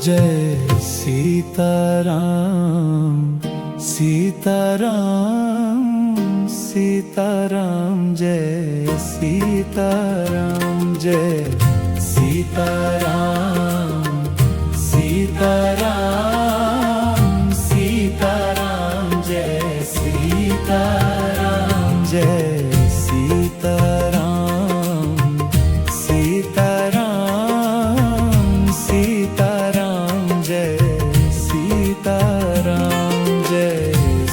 Jai Sitaram Sitaram Sitaram Jai Sitaram Jai Sitaram Sitaram Sitaram Jai Sitaram Jai Sitaram Sitaram Sitaram Jai Sitaram Jai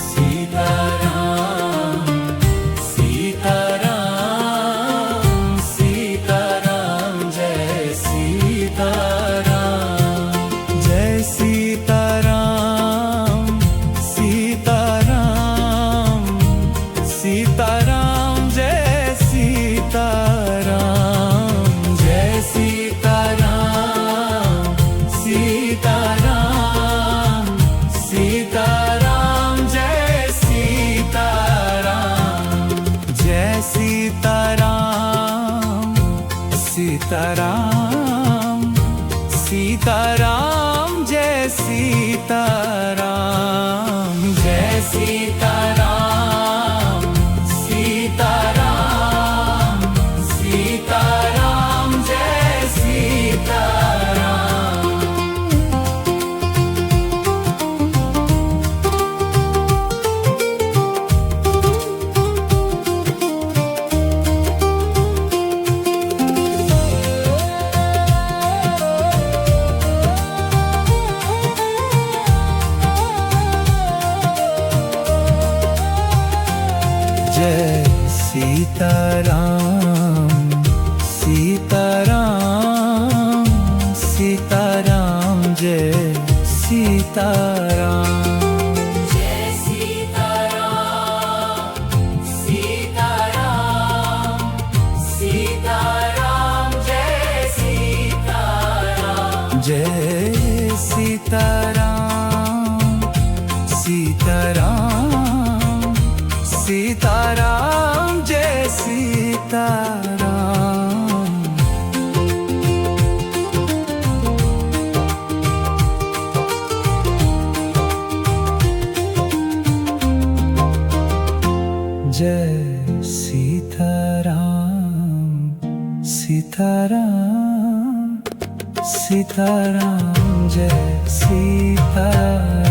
Sitaram Sitaram Sitaram Jai Sitaram Jai Sitaram Sitaram Sitaram Jai Sitaram Jai Sitaram Sitaram Sitaram Jai Sitaram Jai Sitaram Sitaram Sitaram Jai Sitaram Jai Sitaram Sitaram Sitaram Jai Sitaram Jai Sitaram Sitaram Sitaram Jai Sitaram Jai Sitaram Sitaram Sitaram Jai Sitaram Jai Sitaram Sitaram Sitaram Jai Sitaram Jai Sitaram Sitaram Sitaram Jai Sitaram